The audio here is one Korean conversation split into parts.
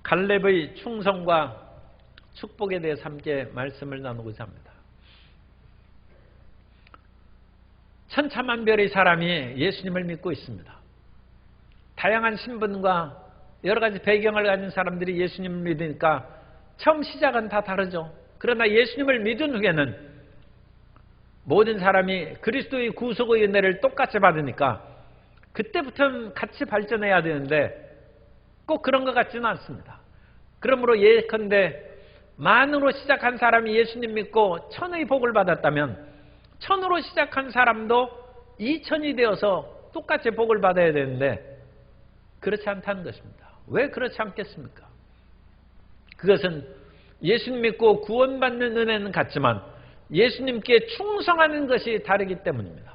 갈렙의 충성과 축복에 대해서 함께 말씀을 나누고자 합니다. 천차만별의 사람이 예수님을 믿고 있습니다. 다양한 신분과 여러 가지 배경을 가진 사람들이 예수님을 믿으니까 처음 시작은 다 다르죠. 그러나 예수님을 믿은 후에는 모든 사람이 그리스도의 구속의 은혜를 똑같이 받으니까 그때부터는 같이 발전해야 되는데 꼭 그런 것 같지는 않습니다. 그러므로 예컨대 만으로 시작한 사람이 예수님 믿고 천의 복을 받았다면 천으로 시작한 사람도 2000이 되어서 똑같이 복을 받아야 되는데 그렇지 않다는 것입니다. 왜 그렇지 않겠습니까? 그것은 예수님 믿고 구원받는 은혜는 같지만 예수님께 충성하는 것이 다르기 때문입니다.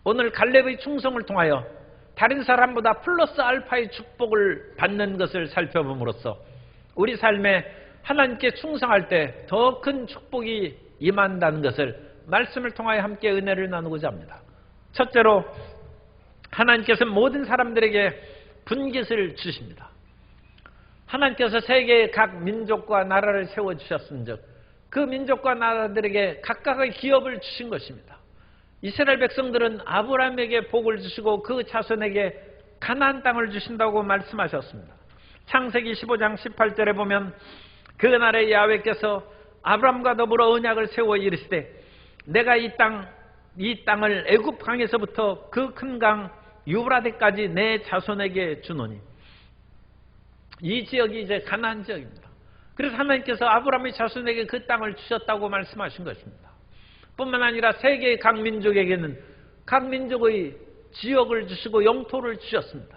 오늘 갈렙의 충성을 통하여 다른 사람보다 플러스 알파의 축복을 받는 것을 살펴봄으로써 우리 삶에 하나님께 충성할 때 더 큰 축복이 임한다는 것을 말씀을 통하여 함께 은혜를 나누고자 합니다. 첫째로 하나님께서는 모든 사람들에게 분깃을 주십니다. 하나님께서 세계의 각 민족과 나라를 세워주셨은즉 그 민족과 나라들에게 각각의 기업을 주신 것입니다. 이스라엘 백성들은 아브라함에게 복을 주시고 그 자손에게 가나안 땅을 주신다고 말씀하셨습니다. 창세기 15장 18절에 보면 그날에 야훼께서 아브라함과 더불어 언약을 세워 이르시되 내가 이 땅을 애굽 강에서부터 그 큰 강 유브라데까지 내 자손에게 주노니, 이 지역이 이제 가나안 지역입니다. 그래서 하나님께서 아브라함의 자손에게 그 땅을 주셨다고 말씀하신 것입니다. 뿐만 아니라 세계의 각 민족에게는 각 민족의 지역을 주시고 영토를 주셨습니다.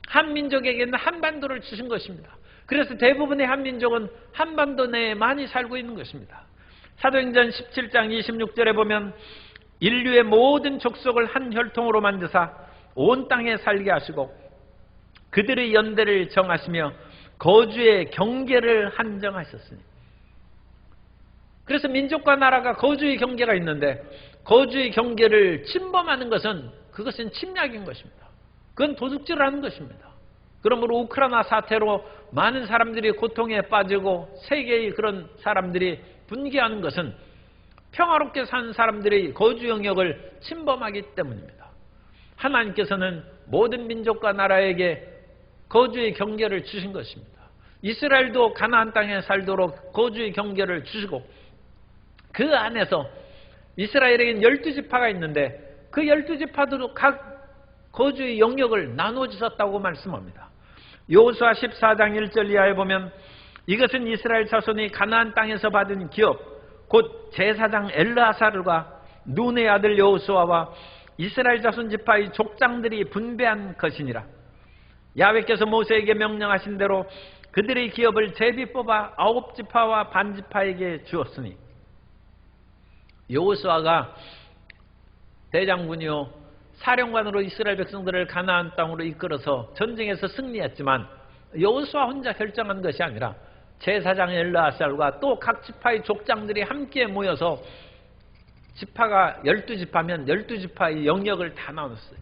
한 민족에게는 한반도를 주신 것입니다. 그래서 대부분의 한민족은 한반도 내에 많이 살고 있는 것입니다. 사도행전 17장 26절에 보면 인류의 모든 족속을 한 혈통으로 만드사 온 땅에 살게 하시고 그들의 연대를 정하시며 거주의 경계를 한정하셨으니, 그래서 민족과 나라가 거주의 경계가 있는데 거주의 경계를 침범하는 그것은 침략인 것입니다. 그건 도둑질을 하는 것입니다. 그러므로 우크라이나 사태로 많은 사람들이 고통에 빠지고 세계의 그런 사람들이 분개하는 것은 평화롭게 사는 사람들의 거주 영역을 침범하기 때문입니다. 하나님께서는 모든 민족과 나라에게 거주의 경계를 주신 것입니다. 이스라엘도 가나안 땅에 살도록 거주의 경계를 주시고 그 안에서 이스라엘에게는 12지파가 있는데 그 12지파도 각 거주의 영역을 나누어 주셨다고 말씀합니다. 여호수아 14장 1절 이하에 보면 이것은 이스라엘 자손이 가나안 땅에서 받은 기업 곧 제사장 엘르아살과 눈의 아들 여호수아와 이스라엘 자손 지파의 족장들이 분배한 것이니라. 야훼께서 모세에게 명령하신 대로 그들의 기업을 제비 뽑아 9지파와 반지파에게 주었으니, 여호수아가 대장군이요 사령관으로 이스라엘 백성들을 가나안 땅으로 이끌어서 전쟁에서 승리했지만 여호수아 혼자 결정한 것이 아니라 제사장 엘르아살과 또 각 지파의 족장들이 함께 모여서 지파가 12지파면 12지파의 영역을 다 나눴어요.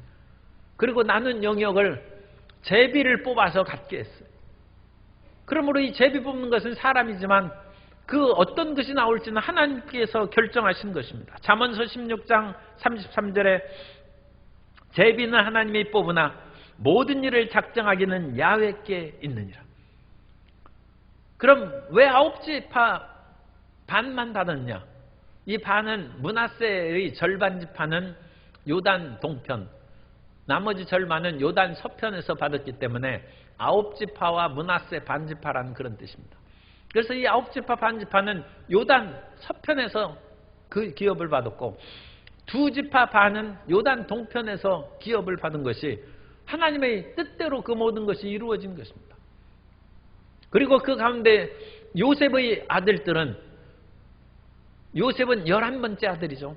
그리고 나눈 영역을 제비를 뽑아서 갖게 했어요. 그러므로 이 제비 뽑는 것은 사람이지만 그 어떤 것이 나올지는 하나님께서 결정하신 것입니다. 잠언서 16장 33절에 제비는 하나님이 뽑으나 모든 일을 작정하기는 야훼께 있느니라. 그럼 왜 9지파 반만 받았냐? 이 반은 므낫세의 절반 지파는 요단 동편, 나머지 절반은 요단 서편에서 받았기 때문에 9지파와 므낫세 반지파라는 그런 뜻입니다. 그래서 이 9지파 반지파는 요단 서편에서 그 기업을 받았고 2지파 반은 요단 동편에서 기업을 받은 것이 하나님의 뜻대로 그 모든 것이 이루어진 것입니다. 그리고 그 가운데 요셉의 아들들은, 요셉은 11번째 아들이죠.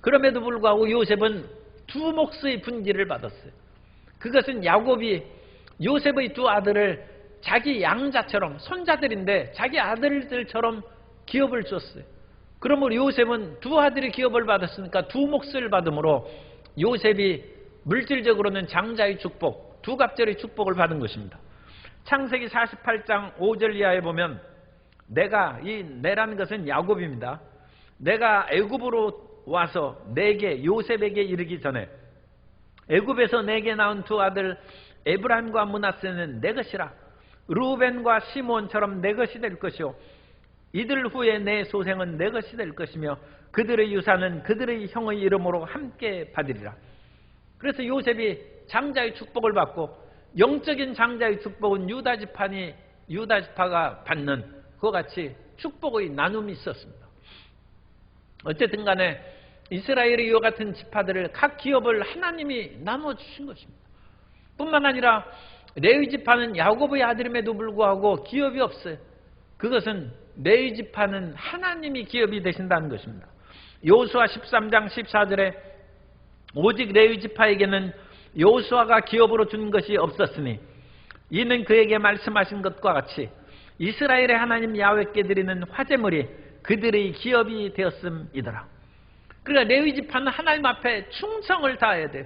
그럼에도 불구하고 요셉은 2 몫의 분기를 받았어요. 그것은 야곱이 요셉의 2 아들을 자기 양자처럼, 손자들인데 자기 아들들처럼 기업을 줬어요. 그러므로 요셉은 2 아들이 기업을 받았으니까 2 몫을 받음으로 요셉이 물질적으로는 장자의 축복, 2갑절의 축복을 받은 것입니다. 창세기 48장 5절 이하에 보면 이 내라는 것은 야곱입니다. 내가 애굽으로 와서 내게 요셉에게 이르기 전에 애굽에서 내게 낳은 두 아들 에브라임과 므낫세는 내 것이라. 르우벤과 시몬처럼 내 것이 될 것이요 이들 후에 내 소생은 내 것이 될 것이며 그들의 유산은 그들의 형의 이름으로 함께 받으리라. 그래서 요셉이 장자의 축복을 받고, 영적인 장자의 축복은 유다 지파가 받는 그와 같이 축복의 나눔이 있었습니다. 어쨌든 간에 이스라엘의 이와 같은 지파들을, 각 기업을 하나님이 나눠주신 것입니다. 뿐만 아니라 레위 지파는 야곱의 아들임에도 불구하고 기업이 없어요. 그것은 레위 지파는 하나님이 기업이 되신다는 것입니다. 여호수아 13장 14절에 오직 레위 지파에게는 여호수아가 기업으로 준 것이 없었으니 이는 그에게 말씀하신 것과 같이 이스라엘의 하나님 야훼께 드리는 화제물이 그들의 기업이 되었음이더라. 그러니까 레위 지파는 하나님 앞에 충성을 다해야 돼요.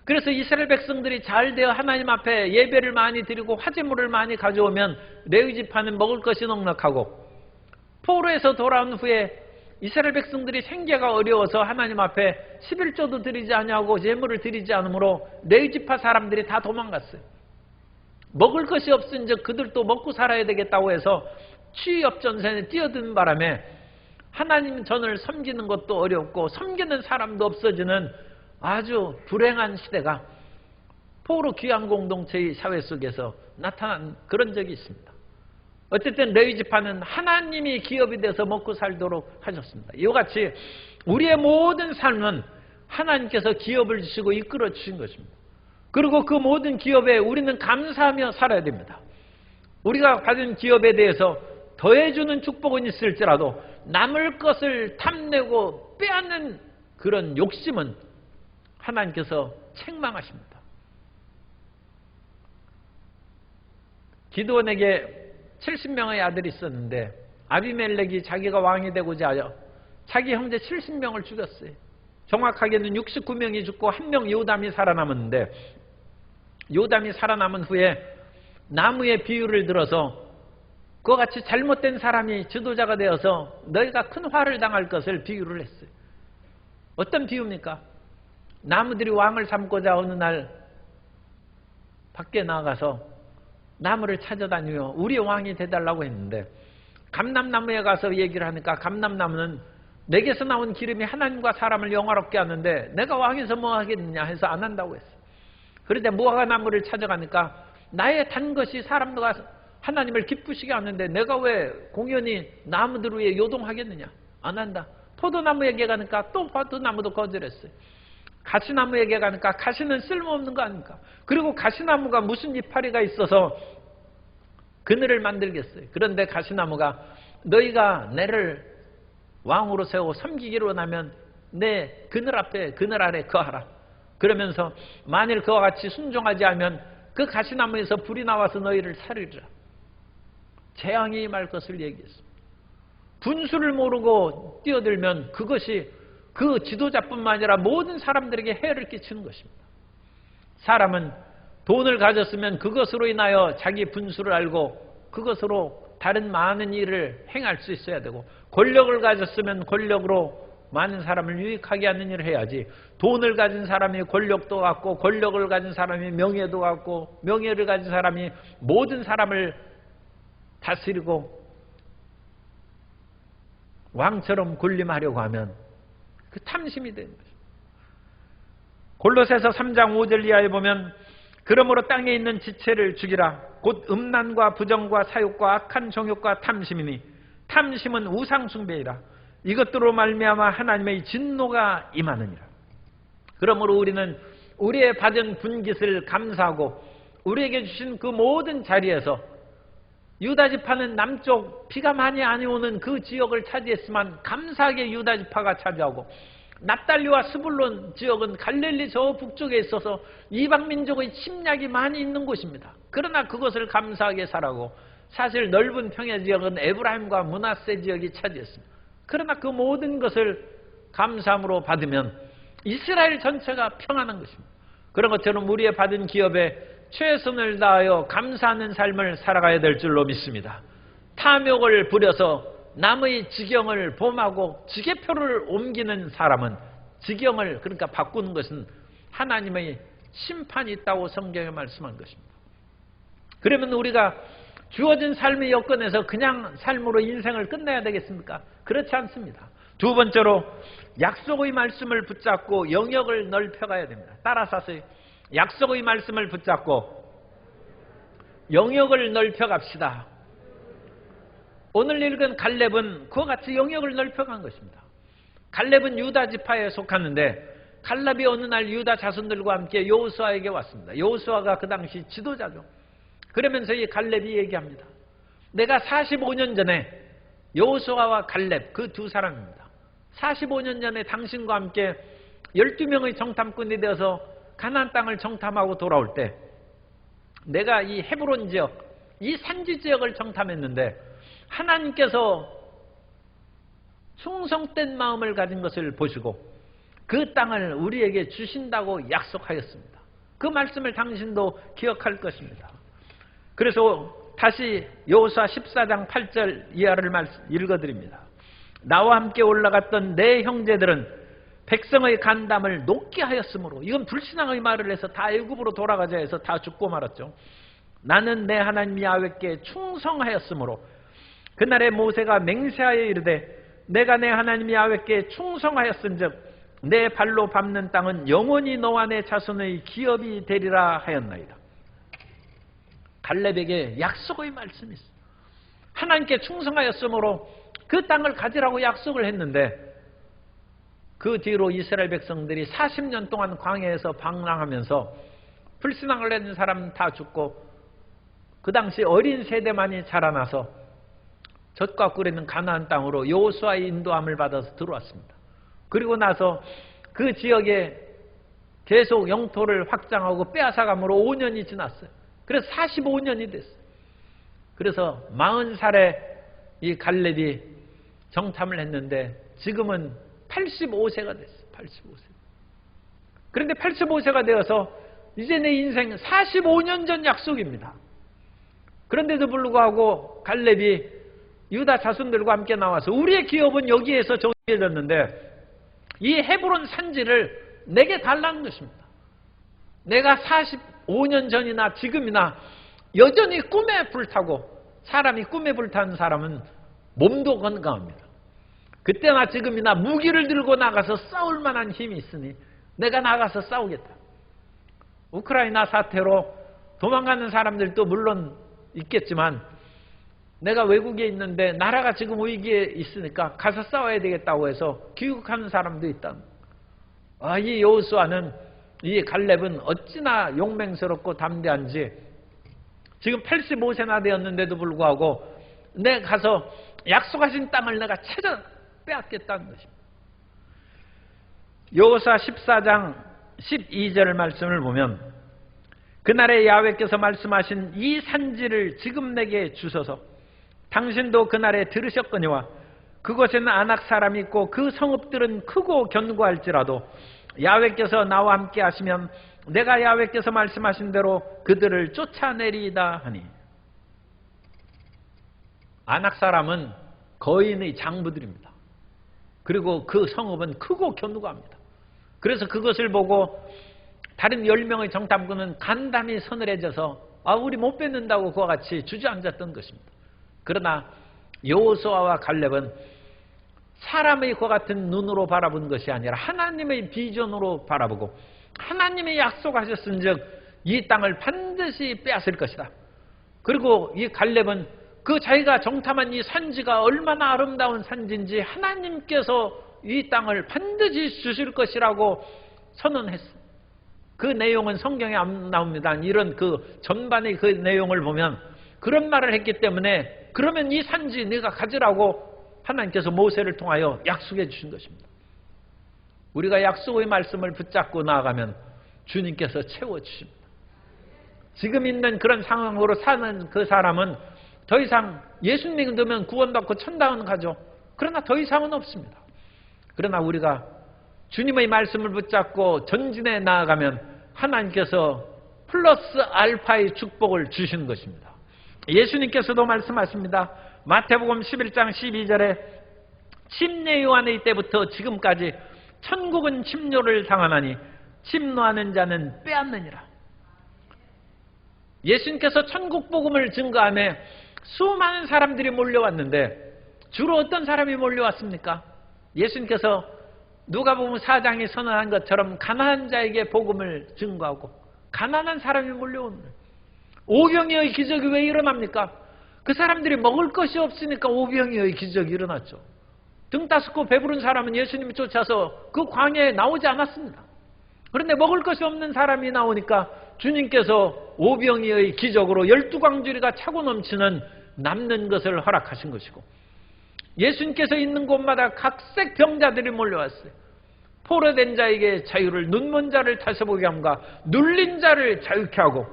그래서 이스라엘 백성들이 잘 되어 하나님 앞에 예배를 많이 드리고 화제물을 많이 가져오면 레위 지파는 먹을 것이 넉넉하고, 포로에서 돌아온 후에 이스라엘 백성들이 생계가 어려워서 하나님 앞에 11조도 드리지 아니하고 제물을 드리지 않으므로 레위 지파 사람들이 다 도망갔어요. 먹을 것이 없은즉 그들도 먹고 살아야 되겠다고 해서 취업전선에 뛰어드는 바람에 하나님 전을 섬기는 것도 어렵고 섬기는 사람도 없어지는 아주 불행한 시대가 포로 귀환 공동체의 사회 속에서 나타난 그런 적이 있습니다. 어쨌든 레위 지파는 하나님이 기업이 돼서 먹고 살도록 하셨습니다. 이와 같이 우리의 모든 삶은 하나님께서 기업을 주시고 이끌어 주신 것입니다. 그리고 그 모든 기업에 우리는 감사하며 살아야 됩니다. 우리가 받은 기업에 대해서 더해주는 축복은 있을지라도 남을 것을 탐내고 빼앗는 그런 욕심은 하나님께서 책망하십니다. 기드온에게 70명의 아들이 있었는데 아비멜렉이 자기가 왕이 되고자 하여 자기 형제 70명을 죽였어요. 정확하게는 69명이 죽고 1명 요담이 살아남았는데, 요담이 살아남은 후에 나무의 비유를 들어서 그와 같이 잘못된 사람이 지도자가 되어서 너희가 큰 화를 당할 것을 비유를 했어요. 어떤 비유입니까? 나무들이 왕을 삼고자 어느 날 밖에 나가서 나무를 찾아다니며 우리의 왕이 되달라고 했는데, 감람나무에 가서 얘기를 하니까 감람나무는 내게서 나온 기름이 하나님과 사람을 영화롭게 하는데 내가 왕에서 뭐 하겠느냐 해서 안 한다고 했어요. 그런데 무화과나무를 찾아가니까 나의 단 것이 사람들과 하나님을 기쁘시게 하는데 내가 왜 공연히 나무들 위에 요동하겠느냐? 안 한다. 포도나무에게 가니까 또 포도나무도 거절했어요. 가시나무에게 가니까 가시는 쓸모없는 거 아닙니까? 그리고 가시나무가 무슨 이파리가 있어서 그늘을 만들겠어요. 그런데 가시나무가 너희가 내를 왕으로 세우고 섬기기로 원하면 내 그늘 앞에 그늘 아래 거하라. 그러면서 만일 그와 같이 순종하지 않으면 그 가시나무에서 불이 나와서 너희를 살리리라. 재앙이 임할 것을 얘기했습니다. 분수를 모르고 뛰어들면 그것이 그 지도자뿐만 아니라 모든 사람들에게 해를 끼치는 것입니다. 사람은 돈을 가졌으면 그것으로 인하여 자기 분수를 알고 그것으로 다른 많은 일을 행할 수 있어야 되고, 권력을 가졌으면 권력으로 많은 사람을 유익하게 하는 일을 해야지, 돈을 가진 사람이 권력도 갖고 권력을 가진 사람이 명예도 갖고 명예를 가진 사람이 모든 사람을 다스리고 왕처럼 군림하려고 하면 그 탐심이 되는 것입니다. 골로새서 3장 5절 이하에 보면 그러므로 땅에 있는 지체를 죽이라. 곧 음란과 부정과 사욕과 악한 정욕과 탐심이니 탐심은 우상숭배이라. 이것들로 말미암아 하나님의 진노가 임하느니라. 그러므로 우리는 우리의 받은 분깃을 감사하고 우리에게 주신 그 모든 자리에서, 유다지파는 남쪽 비가 많이 안 오는 그 지역을 차지했지만 감사하게 유다지파가 차지하고, 납달리와 스불론 지역은 갈릴리 저 북쪽에 있어서 이방민족의 침략이 많이 있는 곳입니다. 그러나 그것을 감사하게 살아고, 사실 넓은 평야 지역은 에브라임과 므낫세 지역이 차지했습니다. 그러나 그 모든 것을 감사함으로 받으면 이스라엘 전체가 평안한 것입니다. 그런 것처럼 우리의 받은 기업에 최선을 다하여 감사하는 삶을 살아가야 될 줄로 믿습니다. 탐욕을 부려서 남의 지경을 범하고 지게표를 옮기는 사람은 지경을 그러니까 바꾸는 것은 하나님의 심판이 있다고 성경에 말씀한 것입니다. 그러면 우리가 주어진 삶의 여건에서 그냥 삶으로 인생을 끝내야 되겠습니까? 그렇지 않습니다. 두 번째로 약속의 말씀을 붙잡고 영역을 넓혀가야 됩니다. 따라서 하세요. 약속의 말씀을 붙잡고 영역을 넓혀갑시다. 오늘 읽은 갈렙은 그와 같이 영역을 넓혀간 것입니다. 갈렙은 유다 지파에 속하는데 갈렙이 어느 날 유다 자손들과 함께 여호수아에게 왔습니다. 여호수아가 그 당시 지도자죠. 그러면서 이 갈렙이 얘기합니다. 내가 45년 전에 여호수아와 갈렙 그 두 사람입니다. 45년 전에 당신과 함께 12명의 정탐꾼이 되어서 가나안 땅을 정탐하고 돌아올 때 내가 이 헤브론 지역, 이 산지 지역을 정탐했는데 하나님께서 충성된 마음을 가진 것을 보시고 그 땅을 우리에게 주신다고 약속하였습니다. 그 말씀을 당신도 기억할 것입니다. 그래서 다시 여호수아 14장 8절 이하를 읽어드립니다. 나와 함께 올라갔던 내 형제들은 백성의 간담을 높게 하였으므로, 이건 불신앙의 말을 해서 다 애굽으로 돌아가자 해서 다 죽고 말았죠. 나는 내 하나님 야훼께 충성하였으므로 그날에 모세가 맹세하여 이르되 내가 내 하나님 야훼께 충성하였은즉 내 발로 밟는 땅은 영원히 너와 내 자손의 기업이 되리라 하였나이다. 갈렙에게 약속의 말씀이 있어요. 하나님께 충성하였으므로 그 땅을 가지라고 약속을 했는데 그 뒤로 이스라엘 백성들이 40년 동안 광야에서 방랑하면서 불신앙을 했는 사람 다 죽고 그 당시 어린 세대만이 자라나서 젖과 꿀이 있는 가나안 땅으로 여호수아의 인도함을 받아서 들어왔습니다. 그리고 나서 그 지역에 계속 영토를 확장하고 빼앗아감으로 5년이 지났어요. 그래서 45년이 됐어요. 그래서 40살에 이 갈렙이 정탐을 했는데 지금은 85세가 됐어요. 85세. 그런데 85세가 되어서 이제 내 인생 45년 전 약속입니다. 그런데도 불구하고 갈렙이 유다 자손들과 함께 나와서 우리의 기업은 여기에서 정해졌는데 이 헤브론 산지를 내게 달라는 것입니다. 내가 45년 전이나 지금이나 여전히 꿈에 불타고, 사람이 꿈에 불타는 사람은 몸도 건강합니다. 그때나 지금이나 무기를 들고 나가서 싸울 만한 힘이 있으니 내가 나가서 싸우겠다. 우크라이나 사태로 도망가는 사람들도 물론 있겠지만 내가 외국에 있는데 나라가 지금 위기에 있으니까 가서 싸워야 되겠다고 해서 귀국하는 사람도 있다. 이 여호수아는, 이 갈렙은 어찌나 용맹스럽고 담대한지 지금 85세나 되었는데도 불구하고 내가 가서 약속하신 땅을 내가 찾아 빼앗겠다는 것입니다. 여호수아 14장 12절 말씀을 보면 그날에 야훼께서 말씀하신 이 산지를 지금 내게 주소서. 당신도 그날에 들으셨거니와 그곳에는 아낙 사람이 있고 그 성읍들은 크고 견고할지라도 야훼께서 나와 함께 하시면 내가 야훼께서 말씀하신 대로 그들을 쫓아내리이다 하니. 아낙 사람은 거인의 장부들입니다. 그리고 그 성읍은 크고 견고합니다. 그래서 그것을 보고 다른 10명의 정탐꾼은 간담이 서늘해져서 우리 못 뺏는다고 그와 같이 주저앉았던 것입니다. 그러나 여호수아와 갈렙은 사람의 그와 같은 눈으로 바라본 것이 아니라 하나님의 비전으로 바라보고 하나님이 약속하셨은즉 이 땅을 반드시 빼앗을 것이다. 그리고 이 갈렙은 그 자기가 정탐한 이 산지가 얼마나 아름다운 산지인지 하나님께서 이 땅을 반드시 주실 것이라고 선언했어요. 그 내용은 성경에 안 나옵니다. 이런 그 전반의 그 내용을 보면 그런 말을 했기 때문에 그러면 이 산지 네가 가지라고 하나님께서 모세를 통하여 약속해 주신 것입니다. 우리가 약속의 말씀을 붙잡고 나아가면 주님께서 채워주십니다. 지금 있는 그런 상황으로 사는 그 사람은 더 이상 예수님 믿으면 구원받고 천당은 가죠. 그러나 더 이상은 없습니다. 그러나 우리가 주님의 말씀을 붙잡고 전진해 나아가면 하나님께서 플러스 알파의 축복을 주시는 것입니다. 예수님께서도 말씀하십니다. 마태복음 11장 12절에 침례 요한의 때부터 지금까지 천국은 침노를 당하나니 침노하는 자는 빼앗느니라. 예수님께서 천국 복음을 증거하며 수많은 사람들이 몰려왔는데 주로 어떤 사람이 몰려왔습니까? 예수님께서 누가복음 4장에 선언한 것처럼 가난한 자에게 복음을 증거하고 가난한 사람이 몰려오는 거예요. 오병이어의 기적이 왜 일어납니까? 그 사람들이 먹을 것이 없으니까 오병이어의 기적이 일어났죠. 등 따스고 배부른 사람은 예수님이 쫓아서 그 광야에 나오지 않았습니다. 그런데 먹을 것이 없는 사람이 나오니까 주님께서 오병이어의 기적으로 12광주리가 차고 넘치는 남는 것을 허락하신 것이고, 예수님께서 있는 곳마다 각색 병자들이 몰려왔어요. 포로된 자에게 자유를, 눈먼 자를 다시보게 함과 눌린 자를 자유케 하고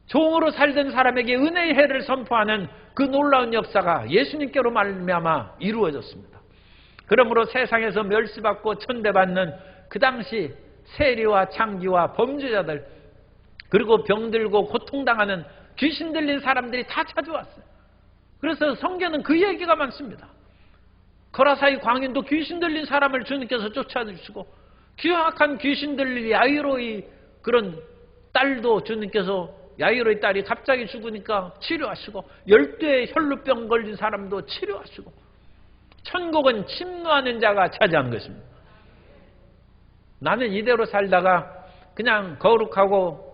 종으로 살던 사람에게 은혜의 해를 선포하는 그 놀라운 역사가 예수님께로 말미암아 이루어졌습니다. 그러므로 세상에서 멸시받고 천대받는 그 당시 세리와 창기와 범죄자들, 그리고 병들고 고통당하는 귀신 들린 사람들이 다 찾아왔어요. 그래서 성경은 그 얘기가 많습니다. 거라사의 광인도 귀신 들린 사람을 주님께서 쫓아주시고, 기악한 귀신 들린 야이로의 그런 딸도 주님께서, 야이로의 딸이 갑자기 죽으니까 치료하시고, 12의 혈루병 걸린 사람도 치료하시고, 천국은 침노하는 자가 차지하는 것입니다. 나는 이대로 살다가 그냥 거룩하고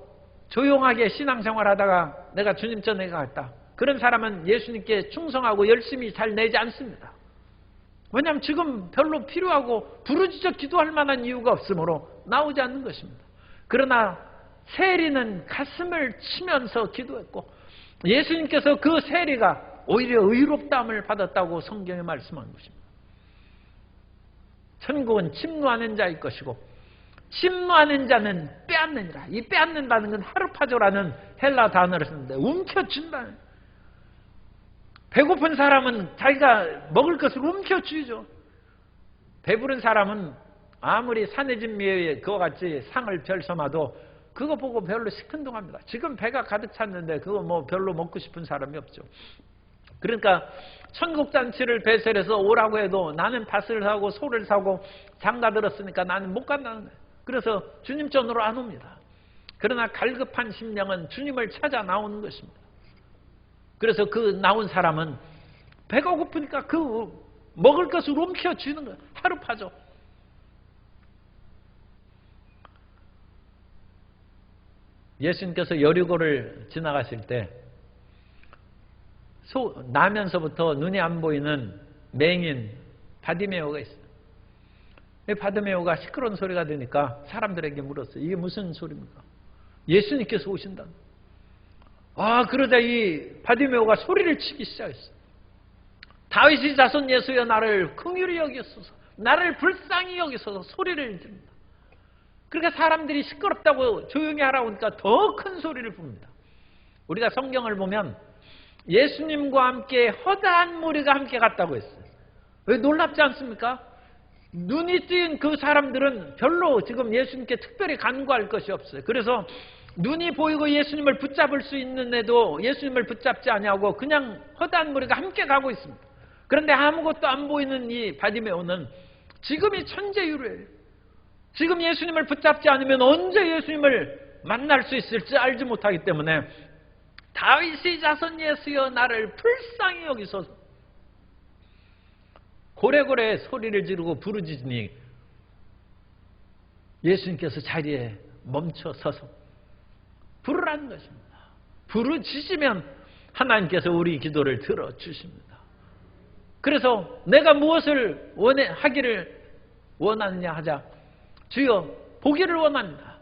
조용하게 신앙생활하다가 내가 주님 전에 갔다, 그런 사람은 예수님께 충성하고 열심히 잘 내지 않습니다. 왜냐하면 지금 별로 필요하고 부르짖어 기도할 만한 이유가 없으므로 나오지 않는 것입니다. 그러나 세리는 가슴을 치면서 기도했고, 예수님께서 그 세리가 오히려 의롭다함을 받았다고 성경에 말씀한 것입니다. 천국은 침노하는 자일 것이고 침노하는 자는 빼앗느니라. 이 빼앗는다는 건 하르파조라는 헬라 단어를 쓰는데 움켜쥔다. 배고픈 사람은 자기가 먹을 것을 움켜쥐죠. 배부른 사람은 아무리 산해진 미에 그와 같이 상을 별섬하도 그거 보고 별로 시큰둥합니다. 지금 배가 가득 찼는데 그거 뭐 별로 먹고 싶은 사람이 없죠. 그러니까 천국잔치를 배설해서 오라고 해도 나는 밭을 사고 소를 사고 장가 들었으니까 나는 못 간다는 거예요. 그래서 주님 전으로 안 옵니다. 그러나 갈급한 심령은 주님을 찾아 나오는 것입니다. 그래서 그 나온 사람은 배가 고프니까 그 먹을 것을 움켜쥐는 거예요. 하루파죠. 예수님께서 여리고를 지나가실 때 나면서부터 눈이 안 보이는 맹인 바디메오가 있어요. 바디메오가 시끄러운 소리가 되니까 사람들에게 물었어요. 이게 무슨 소리입니까? 예수님께서 오신다. 그러자 이 바디메오가 소리를 치기 시작했어요. 다윗의 자손 예수여 나를 긍휼히 여기소서, 나를 불쌍히 여기소서 소리를 지릅니다. 그러니까 사람들이 시끄럽다고 조용히 하라고 하니까 더 큰 소리를 붑니다. 우리가 성경을 보면 예수님과 함께 허다한 무리가 함께 갔다고 했어요. 왜 놀랍지 않습니까? 눈이 띄인 그 사람들은 별로 지금 예수님께 특별히 간구할 것이 없어요. 그래서 눈이 보이고 예수님을 붙잡을 수 있는 애도 예수님을 붙잡지 아니하고 그냥 허다한 무리가 함께 가고 있습니다. 그런데 아무것도 안 보이는 이 바디메오는 지금이 천재유래예요. 지금 예수님을 붙잡지 않으면 언제 예수님을 만날 수 있을지 알지 못하기 때문에 다윗의 자손 예수여 나를 불쌍히 여기소서, 고래고래 소리를 지르고 부르짖으니 예수님께서 자리에 멈춰 서서 부르라는 것입니다. 부르짖으면 하나님께서 우리 기도를 들어주십니다. 그래서 내가 무엇을 하기를 원하느냐 하자, 주여 보기를 원합니다.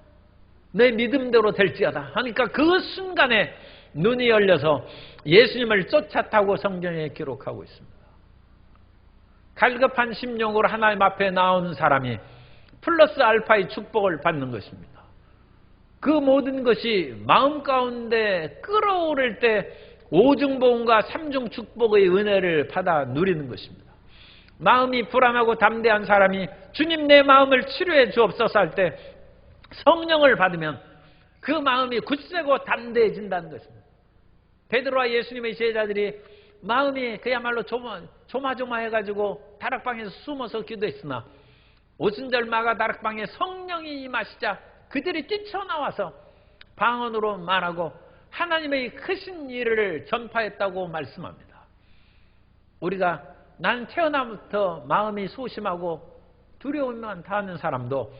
내 믿음대로 될지어다 하니까 그 순간에 눈이 열려서 예수님을 쫓아타고 성경에 기록하고 있습니다. 갈급한 심령으로 하나님 앞에 나오는 사람이 플러스 알파의 축복을 받는 것입니다. 그 모든 것이 마음 가운데 끓어오를 때 오중보응과 삼중 축복의 은혜를 받아 누리는 것입니다. 마음이 불안하고 담대한 사람이 주님 내 마음을 치료해 주옵소서 할 때 성령을 받으면 그 마음이 굳세고 담대해진다는 것입니다. 베드로와 예수님의 제자들이 마음이 그야말로 조마조마해가지고 다락방에서 숨어서 기도했으나 오순절 마가 다락방에 성령이 임하시자 그들이 뛰쳐나와서 방언으로 말하고 하나님의 크신 일을 전파했다고 말씀합니다. 우리가 난 태어나부터 마음이 소심하고 두려움만 타는 사람도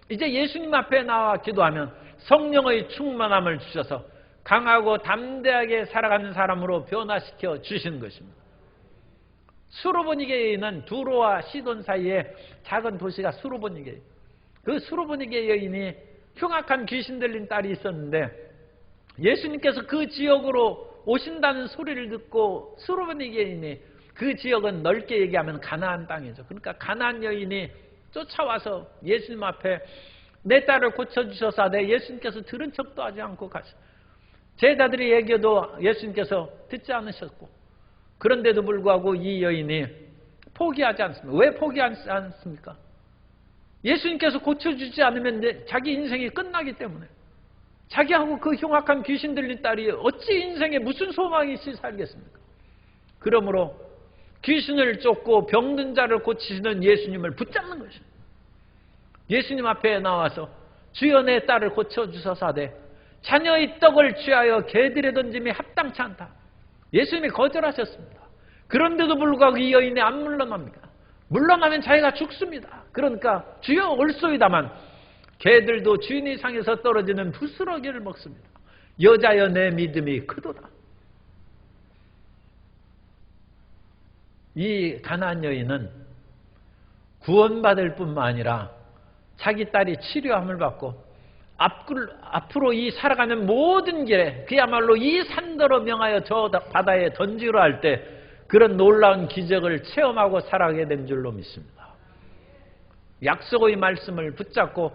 이제 예수님 앞에 나와 기도하면 성령의 충만함을 주셔서 강하고 담대하게 살아가는 사람으로 변화시켜 주시는 것입니다. 수로보니게에는 두로와 시돈 사이에 작은 도시가 수로보니게, 그 수로보니게 여인이 흉악한 귀신 들린 딸이 있었는데 예수님께서 그 지역으로 오신다는 소리를 듣고 수로보니게인이, 그 지역은 넓게 얘기하면 가나안 땅이죠. 그러니까 가나안 여인이 쫓아와서 예수님 앞에 내 딸을 고쳐주셔서 예수님께서 들은 척도 하지 않고 가시. 제자들이 얘기해도 예수님께서 듣지 않으셨고, 그런데도 불구하고 이 여인이 포기하지 않습니다. 왜 포기하지 않습니까? 예수님께서 고쳐주지 않으면 자기 인생이 끝나기 때문에. 자기하고 그 흉악한 귀신 들린 딸이 어찌 인생에 무슨 소망이 있이 살겠습니까? 그러므로 귀신을 쫓고 병든 자를 고치시는 예수님을 붙잡는 것입니다. 예수님 앞에 나와서 주여 내 딸을 고쳐주소서 하되 자녀의 떡을 취하여 개들에 던짐이 합당치 않다. 예수님이 거절하셨습니다. 그런데도 불구하고 이 여인이 안 물러납니다. 물러나면 자기가 죽습니다. 그러니까 주여 올소이다만 개들도 주인의 상에서 떨어지는 부스러기를 먹습니다. 여자여 내 믿음이 크도다. 이 가나안 여인은 구원받을 뿐만 아니라 자기 딸이 치료함을 받고 앞으로 이 살아가는 모든 길에 그야말로 이 산더러 명하여 저 바다에 던지려 할 때 그런 놀라운 기적을 체험하고 살아가게 된 줄로 믿습니다. 약속의 말씀을 붙잡고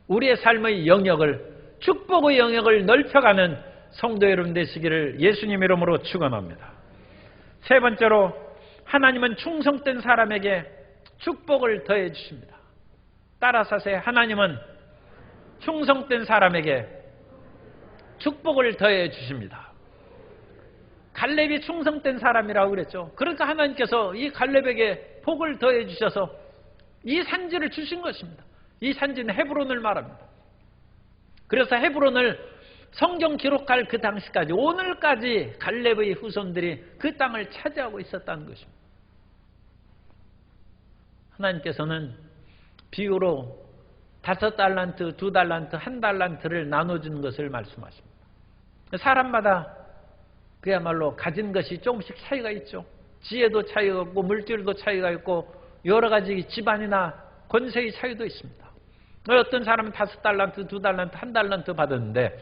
우리의 삶의 영역을, 축복의 영역을 넓혀가는 성도 여러분 되시기를 예수님 이름으로 축원합니다. 세 번째로 하나님은 충성된 사람에게 축복을 더해 주십니다. 따라서 하세요. 하나님은 충성된 사람에게 축복을 더해 주십니다. 갈렙이 충성된 사람이라고 그랬죠. 그러니까 하나님께서 이 갈렙에게 복을 더해 주셔서 이 산지를 주신 것입니다. 이 산지는 헤브론을 말합니다. 그래서 헤브론을 성경 기록할 그 당시까지, 오늘까지 갈렙의 후손들이 그 땅을 차지하고 있었다는 것입니다. 하나님께서는 비유로 5달란트, 2달란트, 1달란트를 나눠주는 것을 말씀하십니다. 사람마다 그야말로 가진 것이 조금씩 차이가 있죠. 지혜도 차이가 있고 물질도 차이가 있고 여러 가지 집안이나 권세의 차이도 있습니다. 어떤 사람은 5달란트, 2달란트, 1달란트 받았는데,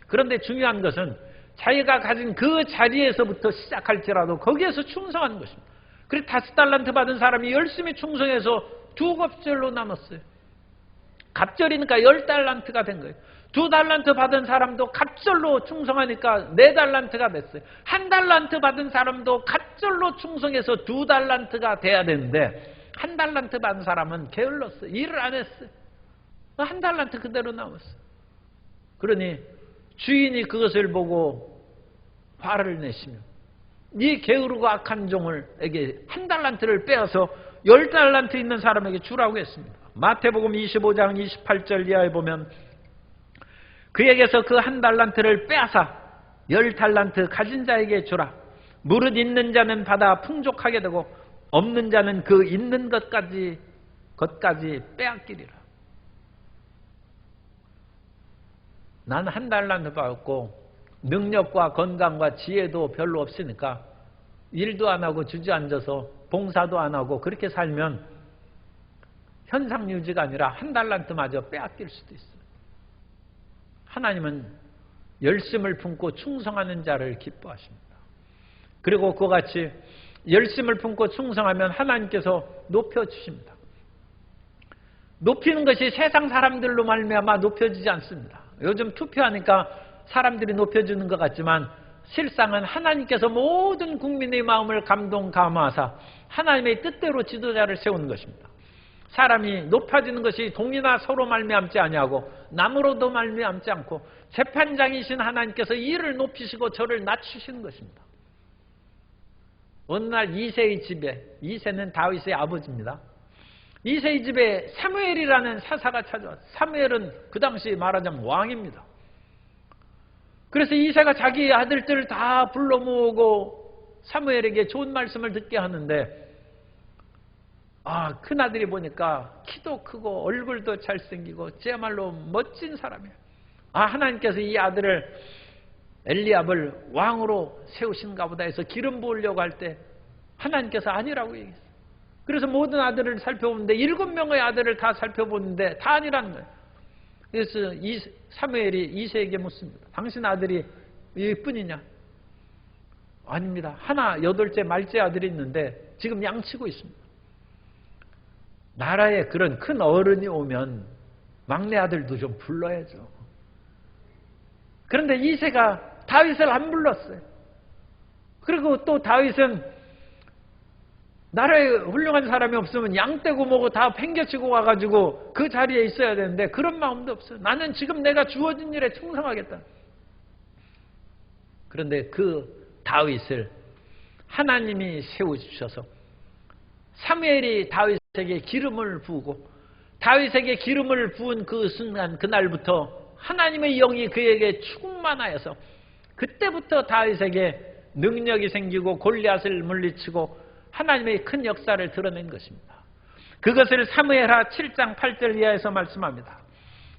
그런데 중요한 것은 자기가 가진 그 자리에서부터 시작할지라도 거기에서 충성하는 것입니다. 그래서 5달란트 받은 사람이 열심히 충성해서 2갑절로 나눴어요. 갑절이니까 10달란트가 된 거예요. 2달란트 받은 사람도 갑절로 충성하니까 4달란트가 됐어요. 1달란트 받은 사람도 갑절로 충성해서 2달란트가 돼야 되는데 1달란트 받은 사람은 게을렀어요. 일을 안 했어요. 1달란트 그대로 남았어요. 그러니 주인이 그것을 보고 화를 내시며 이 게으르고 악한 종에게 1달란트를 빼어서 10달란트 있는 사람에게 주라고 했습니다. 마태복음 25장 28절 이하에 보면 그에게서 그 1달란트를 빼앗아 10달란트 가진 자에게 주라. 무릇 있는 자는 받아 풍족하게 되고 없는 자는 그 있는 것까지 빼앗기리라. 나는 1달란트 받았고 능력과 건강과 지혜도 별로 없으니까 일도 안 하고 주저앉아서 봉사도 안 하고 그렇게 살면 현상 유지가 아니라 1달란트마저 빼앗길 수도 있어요. 하나님은 열심을 품고 충성하는 자를 기뻐하십니다. 그리고 그와 같이 열심을 품고 충성하면 하나님께서 높여주십니다. 높이는 것이 세상 사람들로 말미암아 높여지지 않습니다. 요즘 투표하니까 사람들이 높여주는 것 같지만 실상은 하나님께서 모든 국민의 마음을 감동감화하사 하나님의 뜻대로 지도자를 세우는 것입니다. 사람이 높아지는 것이 동이나 서로 말미암지 아니하고 남으로도 말미암지 않고 재판장이신 하나님께서 이를 높이시고 저를 낮추시는 것입니다. 어느 날 이새의 집에, 이새는 다윗의 아버지입니다. 이새의 집에 사무엘이라는 사사가 찾아왔어요. 사무엘은 그 당시 말하자면 왕입니다. 그래서 이새가 자기 아들들을 다 불러 모으고 사무엘에게 좋은 말씀을 듣게 하는데, 큰아들이 보니까 키도 크고 얼굴도 잘생기고 제야말로 멋진 사람이에요. 하나님께서 이 아들을 엘리압을 왕으로 세우신가 보다 해서 기름 부으려고 할 때 하나님께서 아니라고 얘기했어요. 그래서 모든 아들을 살펴보는데 7명의 아들을 다 살펴보는데 다 아니라는 거예요. 그래서 사무엘이 이새에게 묻습니다. 당신 아들이 이뿐이냐? 아닙니다. 하나 8째 말째 아들이 있는데 지금 양치고 있습니다. 나라에 그런 큰 어른이 오면 막내 아들도 좀 불러야죠. 그런데 이새가 다윗을 안 불렀어요. 그리고 또 다윗은 나라에 훌륭한 사람이 없으면 양 떼고 뭐고 다 팽개치고 와가지고 그 자리에 있어야 되는데 그런 마음도 없어요. 나는 지금 내가 주어진 일에 충성하겠다. 그런데 그 다윗을 하나님이 세워주셔서 사무엘이 다윗에게 기름을 부으고 다윗에게 기름을 부은 그 순간 그날부터 하나님의 영이 그에게 충만하여서 그때부터 다윗에게 능력이 생기고 골리앗을 물리치고 하나님의 큰 역사를 드러낸 것입니다. 그것을 사무엘하 7장 8절 이하에서 말씀합니다.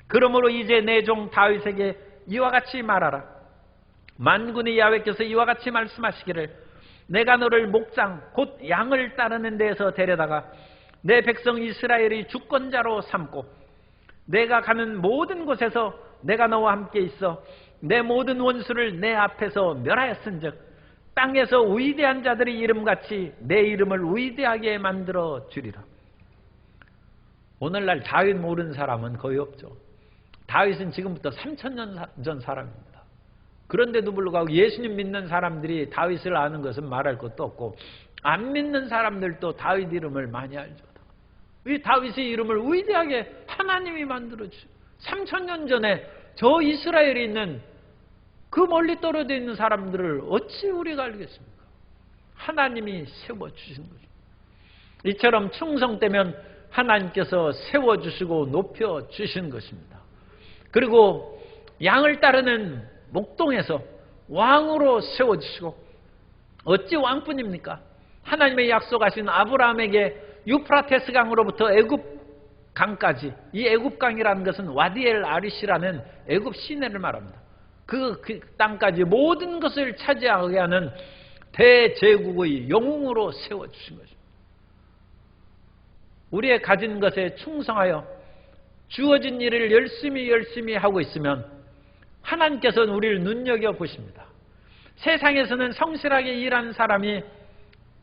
그러므로 이제 내 종 다윗에게 이와 같이 말하라. 만군의 야훼께서 이와 같이 말씀하시기를 내가 너를 목장 곧 양을 따르는 데에서 데려다가 내 백성 이스라엘의 주권자로 삼고 내가 가는 모든 곳에서 내가 너와 함께 있어 내 모든 원수를 내 앞에서 멸하였은즉 땅에서 위대한 자들의 이름같이 내 이름을 위대하게 만들어 주리라. 오늘날 다윗 모르는 사람은 거의 없죠. 다윗은 지금부터 3000년 전 사람입니다. 그런데도 불구하고 예수님 믿는 사람들이 다윗을 아는 것은 말할 것도 없고 안 믿는 사람들도 다윗 이름을 많이 알죠. 이 다윗의 이름을 위대하게 하나님이 만들어주죠. 3000년 전에 저 이스라엘에 있는 그 멀리 떨어져 있는 사람들을 어찌 우리가 알겠습니까? 하나님이 세워주신 거죠. 이처럼 충성되면 하나님께서 세워주시고 높여주신 것입니다. 그리고 양을 따르는 목동에서 왕으로 세워주시고 어찌 왕뿐입니까? 하나님의 약속하신 아브라함에게 유프라테스 강으로부터 애굽 강까지, 이 애굽 강이라는 것은 와디엘 아리시라는 애굽 시내를 말합니다. 그 땅까지 모든 것을 차지하게 하는 대제국의 영웅으로 세워주신 것입니다. 우리의 가진 것에 충성하여 주어진 일을 열심히 하고 있으면 하나님께서는 우리를 눈여겨보십니다. 세상에서는 성실하게 일하는 사람이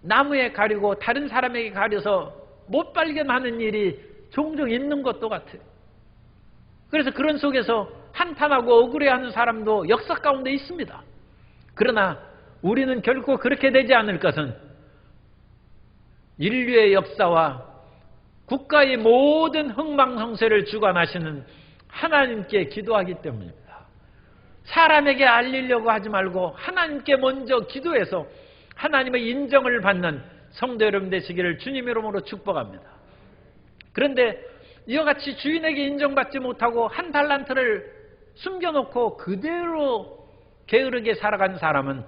나무에 가리고 다른 사람에게 가려서 못 발견하는 일이 종종 있는 것도 같아요. 그래서 그런 속에서 한탄하고 억울해하는 사람도 역사 가운데 있습니다. 그러나 우리는 결코 그렇게 되지 않을 것은 인류의 역사와 국가의 모든 흥망성쇠를 주관하시는 하나님께 기도하기 때문입니다. 사람에게 알리려고 하지 말고 하나님께 먼저 기도해서 하나님의 인정을 받는 성도 여러분 되시기를 주님 이름으로 축복합니다. 그런데 이와 같이 주인에게 인정받지 못하고 한 달란트를 숨겨놓고 그대로 게으르게 살아간 사람은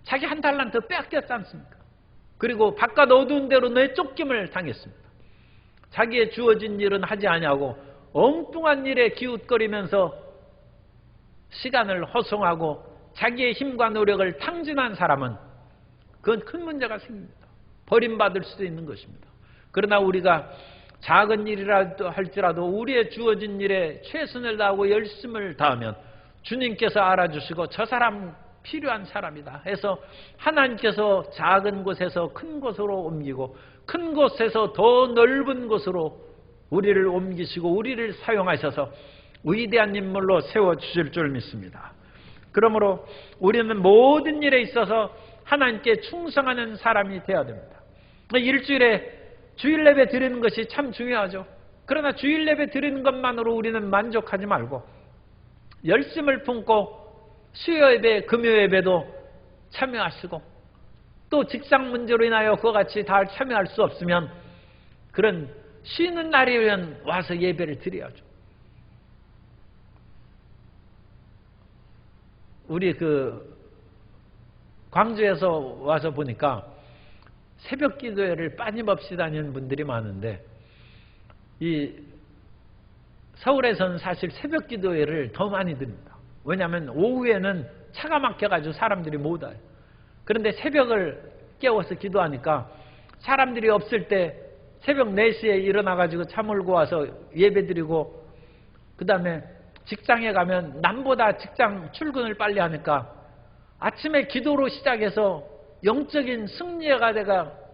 자기 한 달란트 빼앗겼지 않습니까? 그리고 바깥 어두운 데로 내쫓김을 당했습니다. 자기의 주어진 일은 하지 아니하고 엉뚱한 일에 기웃거리면서 시간을 허송하고 자기의 힘과 노력을 탕진한 사람은 그건 큰 문제가 생깁니다. 버림받을 수도 있는 것입니다. 그러나 우리가 작은 일이라도 할지라도 우리의 주어진 일에 최선을 다하고 열심을 다하면 주님께서 알아주시고 저 사람 필요한 사람이다 해서 하나님께서 작은 곳에서 큰 곳으로 옮기고 큰 곳에서 더 넓은 곳으로 우리를 옮기시고 우리를 사용하셔서 위대한 인물로 세워주실 줄 믿습니다. 그러므로 우리는 모든 일에 있어서 하나님께 충성하는 사람이 되어야 됩니다. 일주일에 주일 예배 드리는 것이 참 중요하죠. 그러나 주일 예배 드리는 것만으로 우리는 만족하지 말고 열심을 품고 수요예배, 금요예배도 참여하시고, 또 직장 문제로 인하여 그와 같이 다 참여할 수 없으면 그런 쉬는 날이면 와서 예배를 드려야죠. 우리 광주에서 와서 보니까 새벽 기도회를 빠짐없이 다니는 분들이 많은데, 이 서울에서는 사실 새벽 기도회를 더 많이 드립니다. 왜냐하면 오후에는 차가 막혀가지고 사람들이 못 와요. 그런데 새벽을 깨워서 기도하니까 사람들이 없을 때 새벽 4시에 일어나가지고 차 몰고 와서 예배드리고, 그 다음에 직장에 가면 남보다 직장 출근을 빨리 하니까 아침에 기도로 시작해서 영적인 승리가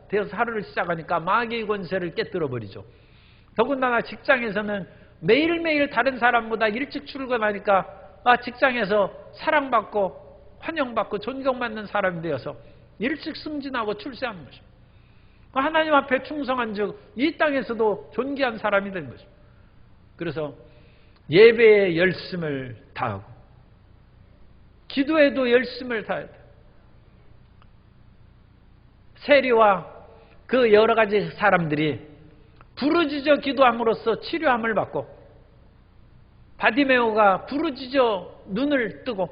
되어서 하루를 시작하니까 마귀의 권세를 깨뜨려 버리죠. 더군다나 직장에서는 매일매일 다른 사람보다 일찍 출근하니까 직장에서 사랑받고 환영받고 존경받는 사람이 되어서 일찍 승진하고 출세하는 것입니다. 하나님 앞에 충성한 즉 이 땅에서도 존귀한 사람이 된 것입니다. 그래서 예배에 열심을 다하고 기도에도 열심을 다해야 돼요. 세리와 그 여러 가지 사람들이 부르짖어 기도함으로써 치료함을 받고, 바디메오가 부르짖어 눈을 뜨고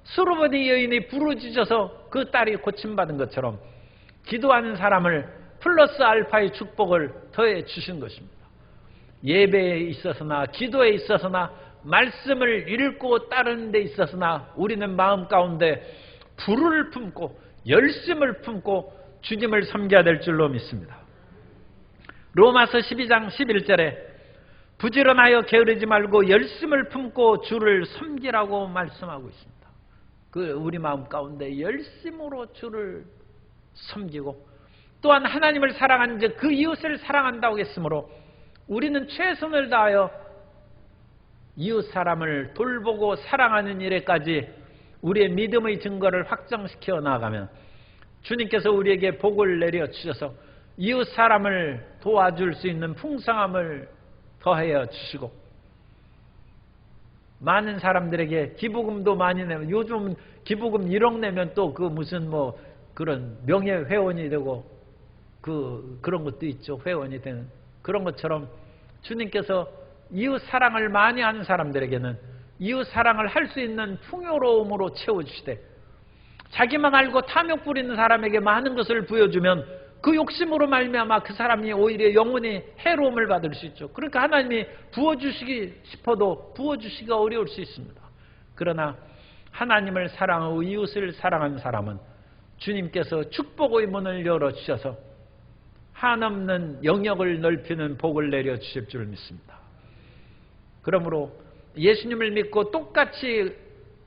수르보니 여인이 부르짖어서 그 딸이 고침받은 것처럼 기도하는 사람을 플러스 알파의 축복을 더해 주신 것입니다. 예배에 있어서나 기도에 있어서나 말씀을 읽고 따르는 데 있어서나 우리는 마음 가운데 불을 품고 열심을 품고 주님을 섬겨야 될 줄로 믿습니다. 로마서 12장 11절에 부지런하여 게으르지 말고 열심을 품고 주를 섬기라고 말씀하고 있습니다. 우리 마음 가운데 열심으로 주를 섬기고, 또한 하나님을 사랑한 즉 그 이웃을 사랑한다고 했으므로 우리는 최선을 다하여 이웃 사람을 돌보고 사랑하는 일에까지 우리의 믿음의 증거를 확정시켜 나아가면 주님께서 우리에게 복을 내려 주셔서 이웃 사람을 도와줄 수 있는 풍성함을 더하여 주시고, 많은 사람들에게 기부금도 많이 내면, 요즘 기부금 1억 내면 또 무슨 그런 명예회원이 되고 그런 것도 있죠. 회원이 되는 그런 것처럼 주님께서 이웃 사랑을 많이 하는 사람들에게는 이웃 사랑을 할 수 있는 풍요로움으로 채워주시되, 자기만 알고 탐욕 부리는 사람에게 많은 것을 부여주면 그 욕심으로 말미암아 그 사람이 오히려 영원히 해로움을 받을 수 있죠. 그러니까 하나님이 부어주시기 싶어도 부어주시기가 어려울 수 있습니다. 그러나 하나님을 사랑하고 이웃을 사랑하는 사람은 주님께서 축복의 문을 열어주셔서 한없는 영역을 넓히는 복을 내려주실 줄 믿습니다. 그러므로 예수님을 믿고 똑같이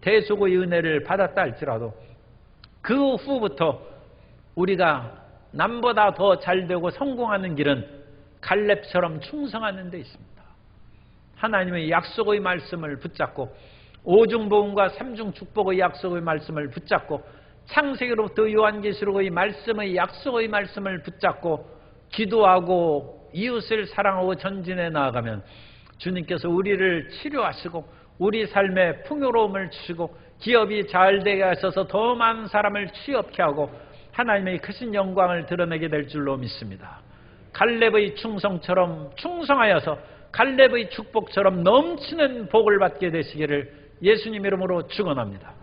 대속의 은혜를 받았다 할지라도 그 후부터 우리가 남보다 더 잘되고 성공하는 길은 갈렙처럼 충성하는 데 있습니다. 하나님의 약속의 말씀을 붙잡고, 오중복음과 삼중 축복의 약속의 말씀을 붙잡고, 창세기로부터 요한계시록의 말씀의 약속의 말씀을 붙잡고 기도하고 이웃을 사랑하고 전진해 나아가면 주님께서 우리를 치료하시고 우리 삶에 풍요로움을 주시고 기업이 잘 되게 하셔서 더 많은 사람을 취업케 하고 하나님의 크신 영광을 드러내게 될 줄로 믿습니다. 갈렙의 충성처럼 충성하여서 갈렙의 축복처럼 넘치는 복을 받게 되시기를 예수님 이름으로 축원합니다.